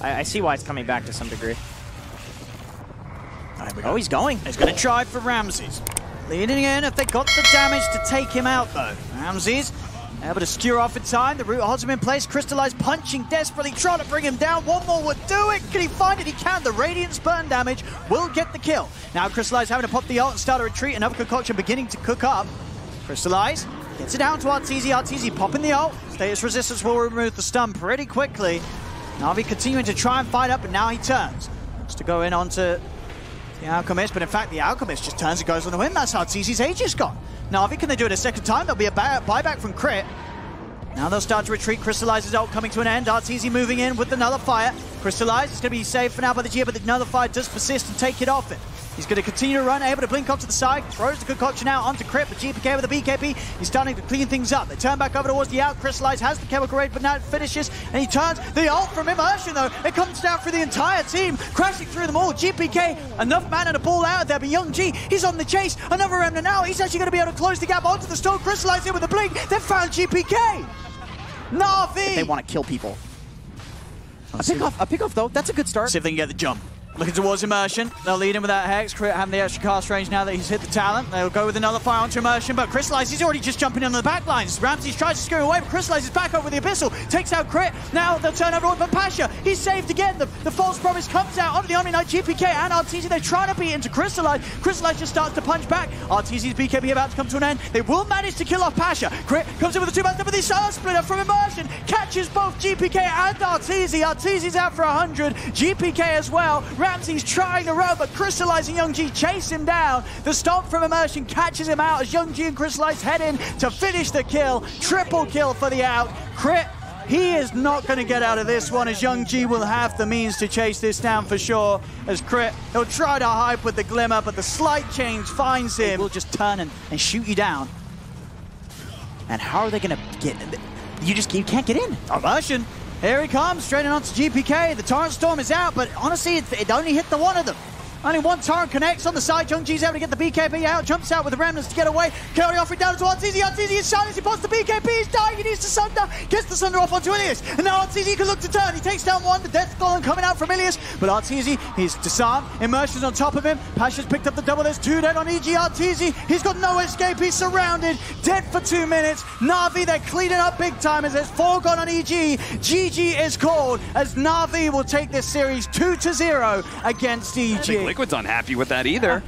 I see why it's coming back to some degree. Oh, he's going. He's going to try for Ramses. Leading in if they got the damage to take him out, though. Ramses able to skewer off in time. The root holds him in place. Crystallize punching desperately, trying to bring him down. One more would do it. Can he find it? He can. The Radiance burn damage will get the kill. Now Crystallize having to pop the ult and start a retreat. Another concoction beginning to cook up. Crystallize gets it down to Arteezy. Arteezy popping the ult. Status resistance will remove the stun pretty quickly. Na'Vi continuing to try and fight up, and now he turns. Wants to go in onto the Alchemist, but in fact the Alchemist just turns and goes on the win. That's Arteezy's Aegis gone. Na'Vi, can they do it a second time? There'll be a buyback from Crit. Now they'll start to retreat. Crystallize's ult coming to an end. Arteezy moving in with the Nullifier. Crystallize is going to be saved for now by the Gia, but the Nullifier does persist and take it off it. He's going to continue to run, able to blink off to the side, throws the concoction out onto Crit, but GPK with the BKB, he's starting to clean things up. They turn back over towards the out. Crystallize has the chemical raid, but now it finishes, and he turns. The ult from Immersion, though, it comes down for the entire team, crashing through them all. GPK, enough mana to ball out there, but Young G, he's on the chase. Another Remnant now. He's actually going to be able to close the gap onto the storm. Crystallize in with a blink. They've found GPK. Na'Vi. They want to kill people. A pick off, though. That's a good start. See if they can get the jump. Looking towards Immersion. They'll lead him with that Hex. Crit having the extra cast range now that he's hit the talent. They'll go with another fire onto Immersion, but Crystallize, he's already just jumping on the back lines. Ramses tries to screw away, but Crystallize is back over the Abyssal. Takes out Crit. Now they'll turn over for Pasha. He's saved again. The false promise comes out onto the Omni Knight. GPK and Arteezy, they're trying to beat into Crystallize. Crystallize just starts to punch back. Arteezy's BKB about to come to an end. They will manage to kill off Pasha. Crit comes in with a 2-man step, but the Star Splitter from Immersion catches both GPK and Arteezy. Arteezy's out for 100. GPK as well. Ramses trying to run, but Crystallize and Young G chase him down. The stomp from Immersion catches him out as Young G and Crystallize head in to finish the kill. Triple kill for the out. Crit, he is not going to get out of this one, as Young G will have the means to chase this down for sure. As Crit, he'll try to hype with the Glimmer, but the slight change finds him. He'll just turn and shoot you down. And how are they going to get... You can't get in. Immersion. Here he comes, straight in onto GPK. The Torrent Storm is out, but honestly, it only hit the one of them. Only one Torrent connects on the side. Young G's able to get the BKB out, jumps out with the Remnants to get away. Curry offering down to Arteezy. Arteezy is silenced. He pops the BKB. He's dying. He needs to Sunder. Gets the Sunder off onto Ilias. And now Arteezy can look to turn. He takes down one. The Death Golem coming out from Ilias. But Arteezy, he's disarmed. Immersion's on top of him. Pasha's picked up the double. There's 2 dead on EG. Arteezy, he's got no escape. He's surrounded. Dead for 2 minutes. Na'Vi, they're cleaning up big time as there's 4 gone on EG. GG is called as Na'Vi will take this series 2-0 against EG. I think Liquid's unhappy with that either.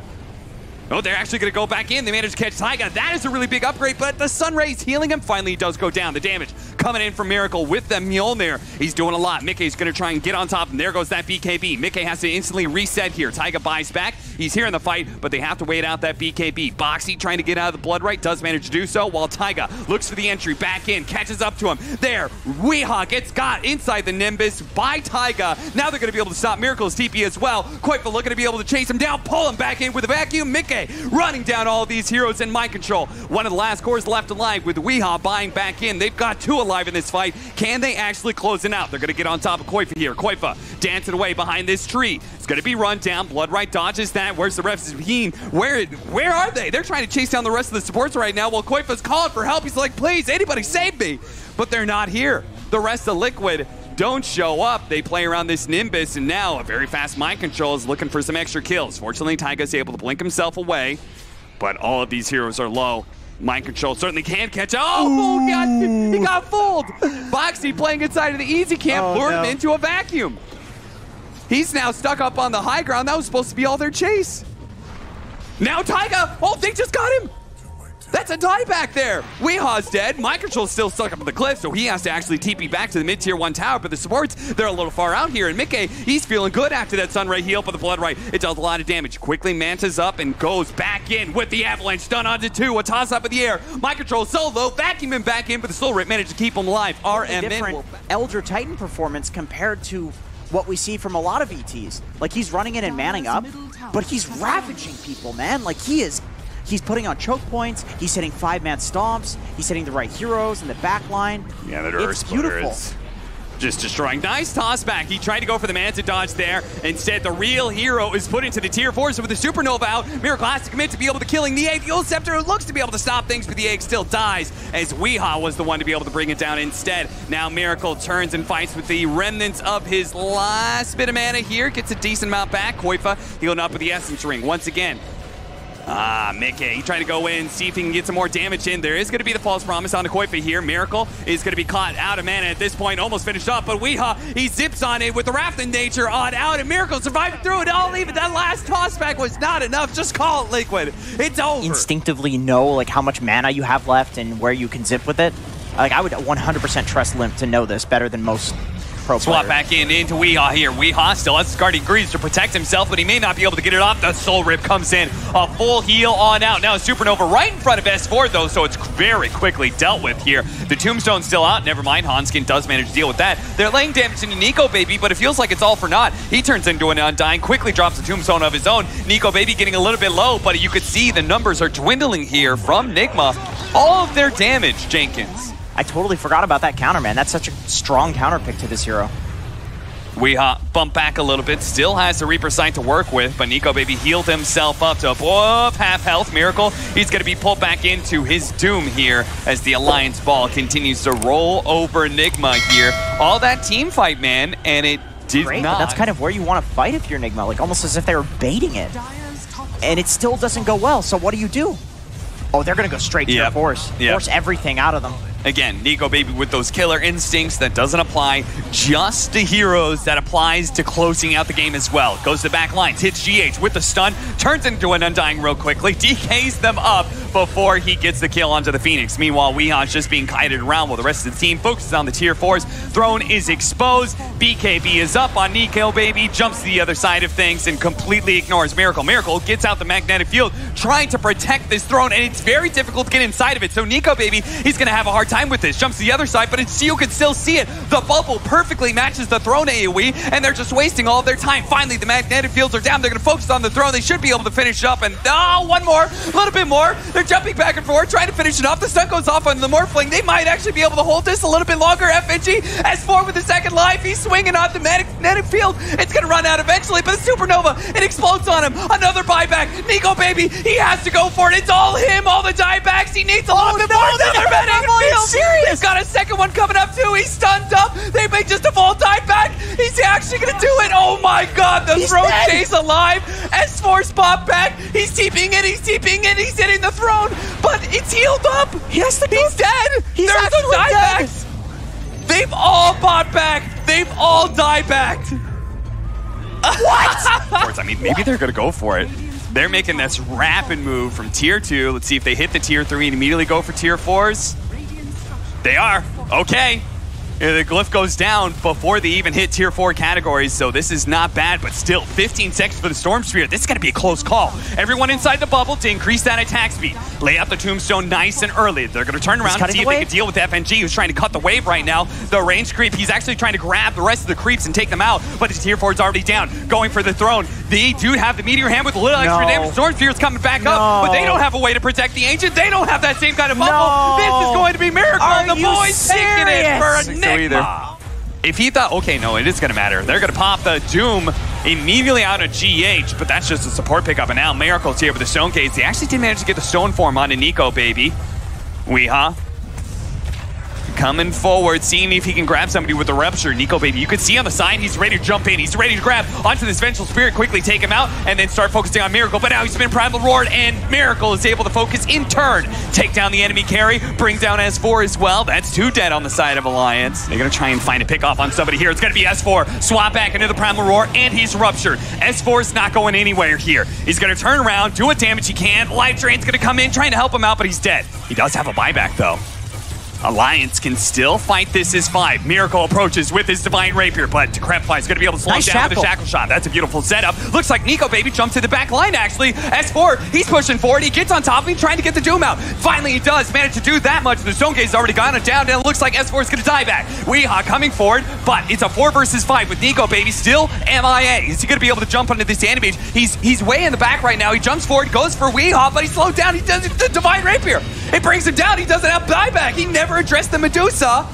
Oh, they're actually going to go back in. They managed to catch Taiga. That is a really big upgrade, but the Sun Rays healing him finally does go down. The damage coming in from Miracle with the Mjolnir. He's doing a lot. Mickey's going to try and get on top, and there goes that BKB. Mickey has to instantly reset here. Taiga buys back. He's here in the fight, but they have to wait out that BKB. Boxy trying to get out of the Blood Right does manage to do so, while Taiga looks for the entry back in, catches up to him. There, Weehaw gets got inside the Nimbus by Taiga. Now they're going to be able to stop Miracle's TP as well. Koifa looking to be able to chase him down, pull him back in with a vacuum. Mickey running down all these heroes in mind control. One of the last cores left alive with Weehaw buying back in. They've got 2 alive in this fight. Can they actually close it out? They're going to get on top of Koifa here. Koifa dancing away behind this tree. It's going to be run down. Blood Right dodges that. Where's the rest of the team? Where are they? They're trying to chase down the rest of the supports right now while Koifa's calling for help. He's like, please, anybody save me. But they're not here. The rest of Liquid don't show up. They play around this Nimbus, and now a very fast mind control is looking for some extra kills. Fortunately, Taiga's able to blink himself away, but all of these heroes are low. Mind control certainly can catch. Oh, God, he got fooled. Boxy playing inside of the easy camp, lured him into a vacuum. He's now stuck up on the high ground. That was supposed to be all their chase. Now Taiga, oh, they just got him. That's a dieback there. Weehaw's dead. Mind control's still stuck up on the cliff, so he has to actually TP back to the mid-tier 1 tower, but the supports, they're a little far out here, and Mickey, he's feeling good after that Sunray heal, but the Blood Right, it does a lot of damage. Quickly mantas up and goes back in with the Avalanche, stun onto 2, a toss up in the air. Mind control solo, vacuum him back in, but the Soul Rip managed to keep him alive. Different Elder Titan performance compared to what we see from a lot of ETs. Like, he's running in and manning up, but he's ravaging people, man. Like, he's putting on choke points, he's hitting 5-man stomps, he's hitting the right heroes in the back line. Yeah, that it's beautiful. Just destroying. Nice toss back. He tried to go for the Manta dodge there. Instead, the real hero is put into the tier 4. So with the Supernova out, Miracle has to commit to be able to killing the egg. The Old Scepter looks to be able to stop things, but the egg still dies as Weehaw was the one to be able to bring it down instead. Now Miracle turns and fights with the remnants of his last bit of mana here. Gets a decent amount back. Koifa healing up with the Essence Ring once again. Mickey trying to go in, see if he can get some more damage in. There is going to be the false promise on the Koifa here. Miracle is going to be caught out of mana at this point, almost finished up, but Weehaw, he zips on it with the Wrathling Nature on out, and Miracle survived through it all. Even that last toss back was not enough. Just call it Liquid. It's over. Instinctively know like how much mana you have left and where you can zip with it. Like I would 100% trust Limp to know this better than most pro Swap players. back into Weehaw here. Weehaw still has Guardian Greaves to protect himself, but he may not be able to get it off. The Soul Rip comes in. A full heal on out. Now Supernova right in front of S4 though, so it's very quickly dealt with here. The Tombstone's still out. Never mind, Hanskin does manage to deal with that. They're laying damage into Nico Baby, but it feels like it's all for naught. He turns into an Undying, quickly drops a Tombstone of his own. Nico Baby getting a little bit low, but you could see the numbers are dwindling here from Nigma. All of their damage, Jenkins. I totally forgot about that counter, man. That's such a strong counter pick to this hero. Weehaw bump back a little bit, still has the Reaper Sight to work with, but Nico Baby healed himself up to above half health. Miracle, he's going to be pulled back into his doom here as the Alliance Ball continues to roll over Nigma here. All that team fight, man, and it did Great, not. but that's kind of where you want to fight if you're Nigma, like almost as if they were baiting it. And it still doesn't go well, so what do? Oh, they're going to go straight to your force. Force everything out of them. Again, Nico Baby with those killer instincts that doesn't apply just to heroes, that applies to closing out the game as well. Goes to the back lines, hits GH with the stun, turns into an Undying real quickly, DKs them up before he gets the kill onto the Phoenix. Meanwhile, Weehaw's just being kited around while the rest of the team focuses on the tier 4s. Throne is exposed, BKB is up on Nico Baby, jumps to the other side of things and completely ignores Miracle. Miracle gets out the magnetic field, trying to protect this throne, and it's very difficult to get inside of it. So Nico Baby, he's going to have a hard time with this. Jumps to the other side, but you can still see it. The bubble perfectly matches the throne AoE, and they're just wasting all of their time. Finally, the magnetic fields are down. They're going to focus on the throne. They should be able to finish up, and one more, a little bit more. They're jumping back and forth, trying to finish it off. The stun goes off on the Morphling. They might actually be able to hold this a little bit longer. FNG, S4 with the second life. He's swinging on the magnetic field. It's going to run out eventually, but the Supernova, it explodes on him. Another buyback. Nico Baby, he has to go for it. It's all him, all the diebacks. He needs a lot more. Another magnetic field. He's got a second one coming up too. He's stunned up. They made just a full dieback. He's actually going to do it. Oh my god, the throne stays alive. S4's pop back. He's TPing in. He's hitting the throne, but it's healed up. He's dead. There's no diebacks. They've all bought back. They've all diebacked. What? Of course, I mean, maybe they're going to go for it. They're making this rapid move from tier 2. Let's see if they hit the tier 3 and immediately go for tier 4s. They are. Okay. The glyph goes down before they even hit tier 4 categories, so this is not bad, but still 15 seconds for the Storm Spirit. This is going to be a close call. Everyone inside the bubble to increase that attack speed. Lay out the Tombstone nice and early. They're going to turn around and see if they can deal with FNG, who's trying to cut the wave right now. The range creep, he's actually trying to grab the rest of the creeps and take them out, but his tier 4 is already down. Going for the throne. They do have the Meteor Hand with a little extra damage. Storm Spirit's coming back up, but they don't have a way to protect the Ancient. They don't have that same kind of bubble. This is going to be Miracle. The boys taking it for a Nigma. If he thought, okay, no, it is going to matter. They're going to pop the Doom immediately out of GH, but that's just a support pickup. And now Miracle's here with the Stone Gaze. They actually did manage to get the Stone Form onto Nico Baby. Weehaw coming forward, seeing if he can grab somebody with the Rupture. Nico Baby, you can see on the side, he's ready to jump in. He's ready to grab onto this Vengeful Spirit, quickly take him out, and then start focusing on Miracle. But now he's been Primal Roared, and Miracle is able to focus in turn. Take down the enemy carry, bring down S4 as well. That's 2 dead on the side of Alliance. They're going to try and find a pick off on somebody here. It's going to be S4. Swap back into the Primal Roar, and he's Ruptured. S4's not going anywhere here. He's going to turn around, do what damage he can. Life Drain's going to come in, trying to help him out, but he's dead. He does have a buyback, though. Alliance can still fight this as 5. Miracle approaches with his Divine Rapier, but Decrepify is going to be able to slow him down with a Shackle Shot. That's a beautiful setup. Looks like Nico Baby jumps to the back line, actually. S4, he's pushing forward. He gets on top of him, trying to get the Doom out. Finally, he does manage to do that much. The Stone Gaze has already gone down, and it looks like S4 is going to die back. Weehaw coming forward, but it's a 4 versus 5 with Nico Baby still MIA. Is he going to be able to jump onto this Animage? He's way in the back right now. He jumps forward, goes for Weehaw, but he's slowed down. He does the Divine Rapier. It brings him down. He doesn't have buyback. He never addressed the Medusa.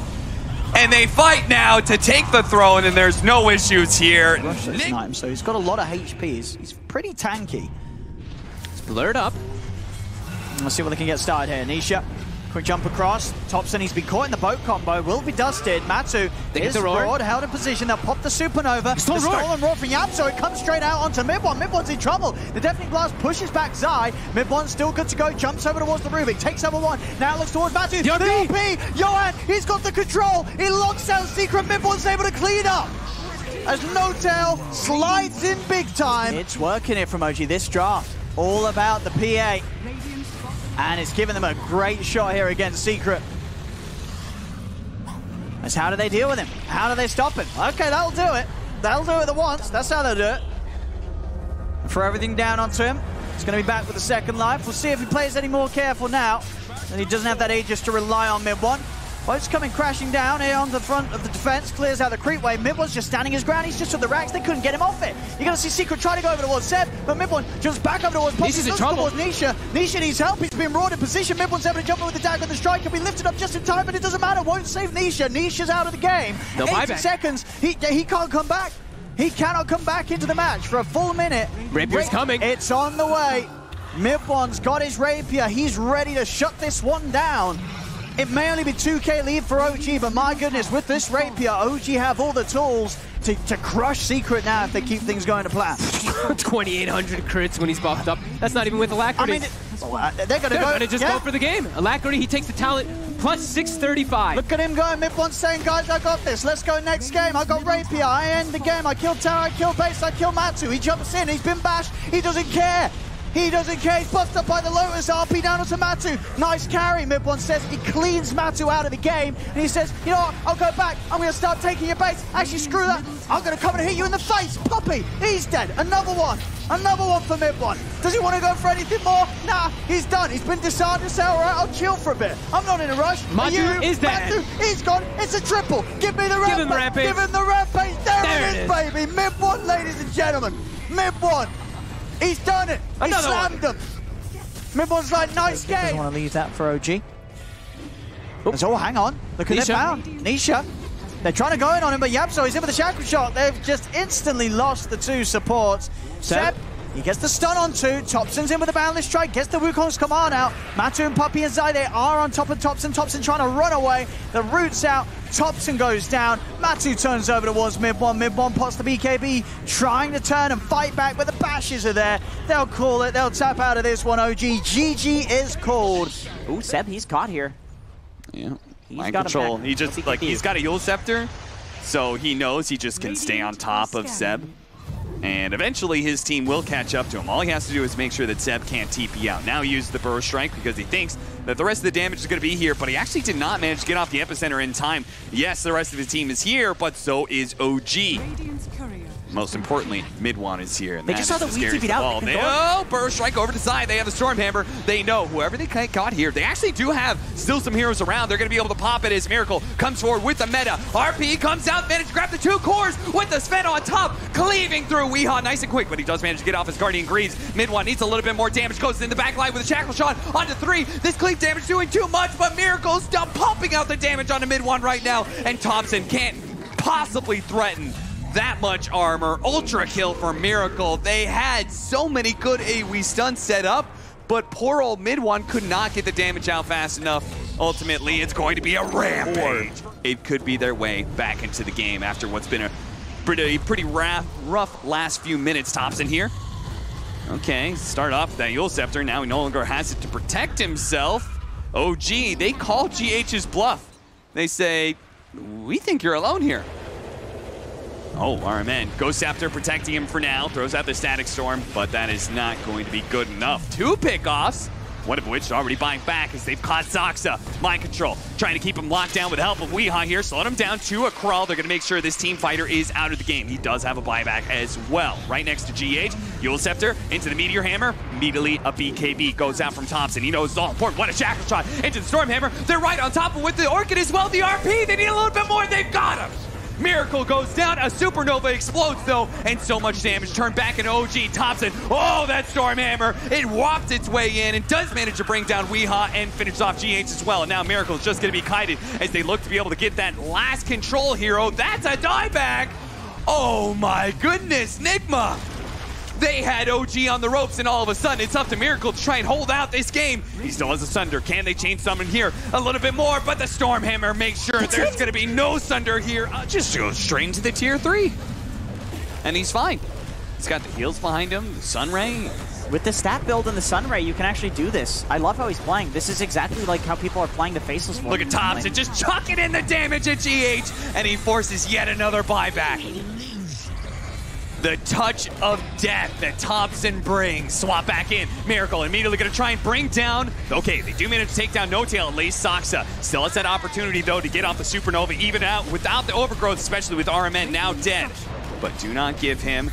and they fight now to take the throne, and there's no issues here. Rush this time, so he's got a lot of HP. He's pretty tanky. It's blurred up. Let's see what they can get started here. Nisha, quick jump across. Thompson, he's been caught in the boat combo. Will be dusted. Matsu is roared, held in position. They'll pop the supernova. The stolen roar from Yapso. It comes straight out onto Mid1. Mid1's in trouble. The Deafening Blast pushes back Zai. Mid1's still good to go. Jumps over towards the Rubik. Takes over one. Now looks towards Matsu. The RP. Johan, he's got the control. He locks out Secret. Mid1's able to clean up. As Newuploads slides in big time. It's working it from OG. This draft, all about the PA. And it's giving them a great shot here against Secret. That's how do they deal with him? How do they stop him? Okay, that'll do it. That'll do it at once. That's how they'll do it. Throw everything down onto him. He's going to be back with a second life. We'll see if he plays any more careful now. And he doesn't have that Aegis to rely on Mid1. Boat's coming crashing down here on the front of the defense, clears out the creep wave. Mid1's just standing his ground, he's just on the racks, they couldn't get him off it. You're going to see Secret try to go over towards Seb, but Mid1 jumps back over towards Poppy, in trouble. Towards Nisha. Nisha needs help, he's been roared in position. Mid1's able to jump in with the dagger, the strike can be lifted up just in time, but it doesn't matter, won't save Nisha. Nisha's out of the game. 80 seconds, he can't come back. He cannot come back into the match for a full minute. Rapier's coming. It's on the way. Mid1's got his Rapier, he's ready to shut this one down. It may only be 2k lead for OG, but my goodness, with this Rapier, OG have all the tools to crush Secret now if they keep things going to plan. 2,800 crits when he's buffed up. That's not even with Alacrity. I mean, they're going to just go for the game. Alacrity, he takes the talent, plus 635. Look at him going. Mid1 saying, guys, I got this. Let's go next game. I got Rapier. I end the game. I killed Tara. I killed Base. I killed Matsu. He jumps in. He's been bashed. He doesn't care. He doesn't care. He's busted up by the Lotus. RP down onto Matsu. Nice carry. Mid1 says he cleans Matsu out of the game. And he says, you know what? I'll go back. I'm going to start taking your base. Actually, screw that. I'm going to come and hit you in the face. Poppy, he's dead. Another one. Another one for Mid1. Does he want to go for anything more? Nah, he's done. He's been disarmed to say, all right, I'll chill for a bit. I'm not in a rush. Matsu is dead. Matsu, he's gone. It's a triple. Give me the rampage. Give him the rampage. Give him the rampage. There it is, baby. Mid1, ladies and gentlemen. Mid1. He's done it. He slammed him. Mid1's like, nice game. Doesn't want to leave that for OG. Oh, hang on. Look at that pound. Nisha. They're trying to go in on him, but Yapso, he's in with the chakra shot. They've just instantly lost the two supports. Seb, he gets the stun on two. Thompson's in with the boundless strike, gets the Wukong's command out. Matu and Poppy and Zai, they are on top of Thompson. Thompson trying to run away. The root's out. Thompson goes down. Matu turns over towards Mid1. Mid1 pots the BKB, trying to turn and fight back, but the bashes are there. They'll call it. They'll tap out of this one, OG. GG is called. Ooh, Seb, he's caught here. Yeah. He's Mind got control. him back. He just, like, he's got a Yule Scepter, so he knows he just can stay on top of Seb. And eventually his team will catch up to him. All he has to do is make sure that Seb can't TP out. Now he uses the Burst Strike because he thinks that the rest of the damage is going to be here, but he actually did not manage to get off the epicenter in time. Yes, the rest of his team is here, but so is OG. Most importantly, Mid1 is here. And they just saw the Wii TP'd out. Oh, Burst Strike over to the side. They have the Stormhammer. They know whoever they got here, they actually do have still some heroes around. They're going to be able to pop it as Miracle comes forward with the meta. RP comes out, managed to grab the two cores with the Sven on top, cleaving through Weehaw nice and quick, but he does manage to get off his Guardian Greaves. Mid1 needs a little bit more damage, goes in the back line with a Shackle Shot onto 3. This cleave damage doing too much, but Miracle's still pumping out the damage onto Mid1 right now, and Thompson can't possibly threaten that much armor. Ultra kill for Miracle. They had so many good AoE stuns set up, but poor old Mid1 could not get the damage out fast enough. Ultimately, it's going to be a rampage. It could be their way back into the game after what's been a pretty rough last few minutes. Thompson here. Okay, start off that Yule Scepter. Now he no longer has it to protect himself. OG, they call GH's bluff. They say, we think you're alone here. Oh, RMN. Ghost Scepter protecting him for now. Throws out the Static Storm, but that is not going to be good enough. 2 pickoffs, one of which is already buying back as they've caught Zoxa. Mind control, trying to keep him locked down with the help of Weehaw here. Slowing him down to a crawl. They're going to make sure this team fighter is out of the game. He does have a buyback as well. Right next to GH, Yule Scepter into the Meteor Hammer. Immediately a BKB goes out from Thompson. He knows it's all important. What a Shackle Shot into the Storm Hammer. They're right on top of with the Orchid as well. The RP, they need a little bit more. They've got him. Miracle goes down. A supernova explodes, though, and so much damage. Turned back in OG. Thompson, oh, that Stormhammer. It walked its way in and does manage to bring down Weehaw and finish off GH as well. And now Miracle is just going to be kited as they look to be able to get that last control hero. That's a dieback. Oh, my goodness. Nigma. They had OG on the ropes, and all of a sudden, it's up to Miracle to try and hold out this game. He still has a Sunder. Can they chain summon here a little bit more? But the Stormhammer makes sure there's going to be no Sunder here. Just goes straight into the tier 3. And he's fine. He's got the heals behind him, the Sunray. With the stat build and the Sunray, you can actually do this. I love how he's playing. This is exactly like how people are playing the Faceless one. Look at Thompson just chucking in the damage at GH, and he forces yet another buyback. The touch of death that Thompson brings. Swap back in. Miracle immediately going to try and bring down. Okay, they do manage to take down NoTail at least. Saksa still has that opportunity, though, to get off the Supernova, even out without the overgrowth, especially with RMN now dead. But do not give him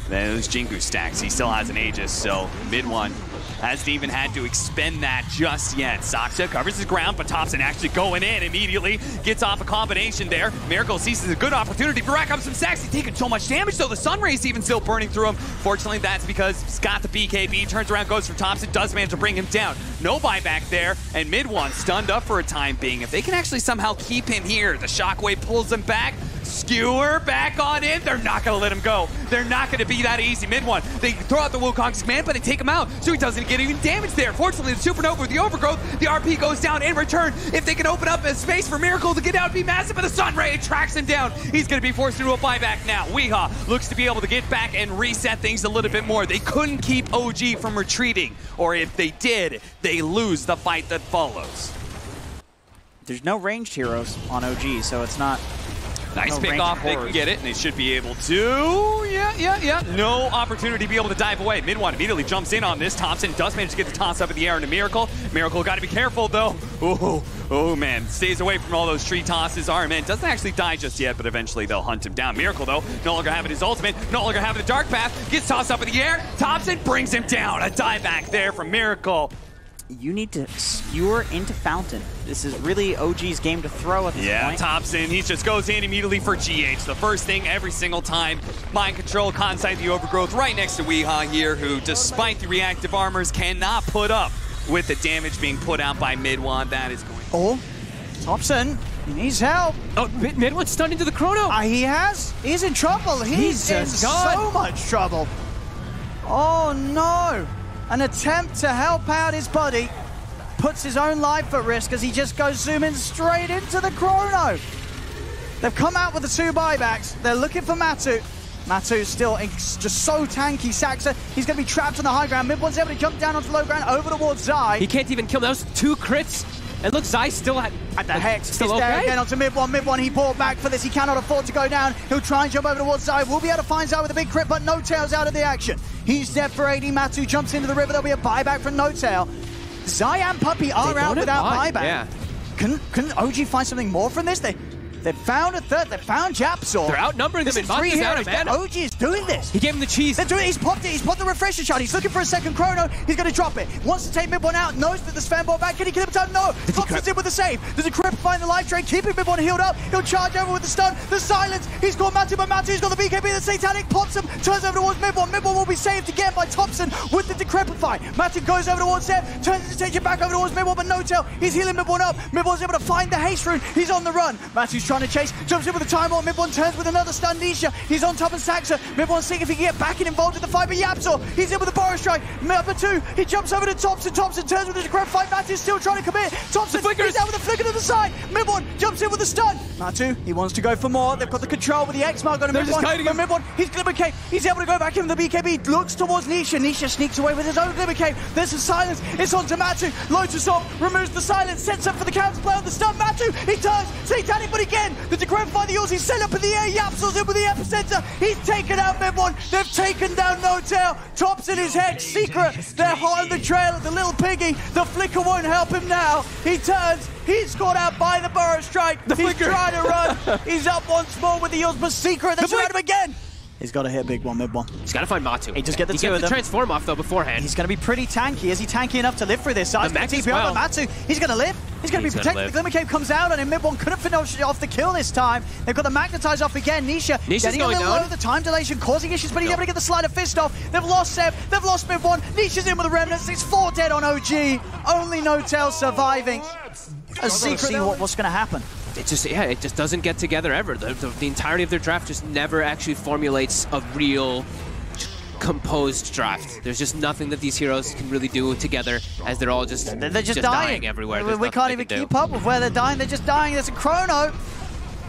those Jingu stacks. He still has an Aegis, so mid one hasn't even had to expend that just yet. Saksa covers his ground, but Thompson actually going in immediately. Gets off a combination there. Miracle sees a good opportunity to rack up some stacks. He's taking so much damage, though. The Sunray's even still burning through him. Fortunately, that's because he's got the BKB. Turns around, goes for Thompson. Does manage to bring him down. No buyback there, and mid one stunned up for a time being. If they can actually somehow keep him here, the Shockwave pulls him back. Skewer back on in. They're not going to let him go. They're not going to be that easy. Mid one, they throw out the Wukong's command, but they take him out, so he doesn't get even damage there. Fortunately, the Supernova with the overgrowth, the RP goes down in return. If they can open up a space for Miracle to get out, it'd be massive, but the Sunray tracks him down. He's going to be forced into a buyback now. Weehaw looks to be able to get back and reset things a little bit more. They couldn't keep OG from retreating, or if they did, they lose the fight that follows. There's no ranged heroes on OG, so it's not... Nice pick off, they can get it, and they should be able to, yeah. No opportunity to be able to dive away. Mid one immediately jumps in on this. Thompson does manage to get the toss up in the air into Miracle. Miracle got to be careful, though. Oh, man. Stays away from all those tree tosses. RMN doesn't actually die just yet, but eventually they'll hunt him down. Miracle, though, no longer having his ultimate, no longer having the Dark Path, gets tossed up in the air. Thompson brings him down. A dive back there from Miracle. You need to skewer into Fountain. This is really OG's game to throw at this point. Yeah, Thompson, he just goes in immediately for GH. The first thing every single time. Mind control, consight the overgrowth right next to Weehaw here, who, despite the reactive armors, cannot put up with the damage being put out by Midwan. That is going. Oh, Thompson, he needs help. Oh, Midwan's stunned into the Chrono. He has. He's in trouble. He's in so much trouble. Oh, no. An attempt to help out his buddy puts his own life at risk as he just goes zooming straight into the Chrono. They've come out with the 2 buybacks. They're looking for Matu. Matu's still just so tanky. Saksa, he's going to be trapped on the high ground. Midwan's able to jump down onto the low ground over towards Zai. He can't even kill him. That was 2 crits. And look, Zai still at the Hex. Still He's okay? there again onto Midwan. Midwan, he bought back for this. He cannot afford to go down. He'll try and jump over towards Zai. We'll be able to find Zai with a big crit, but NoTail's out of the action. He's dead for AD. Matu jumps into the river. There'll be a buyback from NoTail. Zai and Puppey are out without buyback. Yeah. Can OG find something more from this? They found a third. They found Japsaw. They're outnumbering them in 3 heroes, heroes, but OG is doing this. He gave him the cheese. They're doing it. He's popped it. He's popped the refresher shot. He's looking for a second Chrono. He's going to drop it. Wants to take Midwan out. Knows that the Sven ball back. Can he kill him in time? No. Thompson's in with the save. Does a Crip find the life drain? Keeping Midwan healed up. He'll charge over with the stun. The silence. He's got Matu, but Matu's got the BKB. The Satanic pops him. Turns over towards Midwan. Midwan will be saved again by Thompson with the Decrepify. Matu goes over towards Zeb. Turns his attention back over towards Midwan, but NoTail. He's healing Midwan up. Midwan's able to find the haste rune. He's on the run. Matu's trying to chase. Jumps in with the time on. Midwan turns with another stun. Nisha. He's on top of Saksa. Midwan's seeing if he can get back and involved in the fight, but Yapsaw. He's in with the Boros Strike. Number 2. He jumps over to Thompson. Thompson turns with the Decrep fight. Matu's still trying to commit. Thompson, he's out with a flicker to the side. Midwan jumps in with the stun. Matu, he wants to go for more. They've got the control with the X mark on him. Midwan, he's Glimmer Cape. He's able to go back in with the BKB. Looks towards Nisha. Nisha sneaks away with his own Glimmer Cape. There's some silence. It's on to Matu. Loads assault. Removes the silence. Sets up for the counter play on the stun. Matu, he turns. Satanic, but again, the Decrep fight the yours. He's set up in the air. Yapsaw's in with the epicenter. He's taken out Midwan. They've taken down NoTail. Thompson is Hex. Secret. They're hot on the trail of the little piggy. The flicker won't help him now. He turns. He's caught out by the Boros Strike. He's trying to run. He's up once more with the heals, but Secret. They're around him again. He's got to hit a big one, mid one. He's got to find Matu. He just get the two of them. Transform off though beforehand. He's going to be pretty tanky. Is he tanky enough to live through this? Side's going to TP over Matu. He's going to live. He's going to be protected. The Glimmer Cape comes out, and mid one couldn't finish off the kill this time. They've got the Magnetize off again. Nisha's getting a little low. The time dilation causing issues, but he's able to get the Slider Fist off. They've lost Seb. They've lost mid one. Nisha's in with the Remnants. It's 4 dead on OG. Only NoTel surviving. A secret. See what's going to happen. It just doesn't get together ever. The entirety of their draft just never actually formulates a real composed draft. There's just nothing that these heroes can really do together, as they're all just dying everywhere. We can't even keep up with where they're dying. They're just dying. There's a Chrono.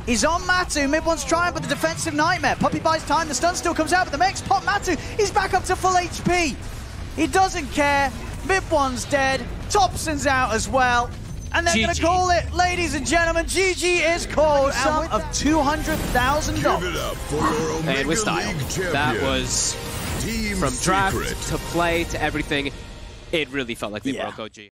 He's on Matu. Mid one's trying, but the defensive nightmare. Puppey buys time. The stun still comes out, but the next pop Matu. He's back up to full HP. He doesn't care. Mid one's dead. Thompson's out as well. And they're going to call it, ladies and gentlemen. GG is called. Sum of $200,000. And with style. That was from draft to play to everything. It really felt like they broke OG.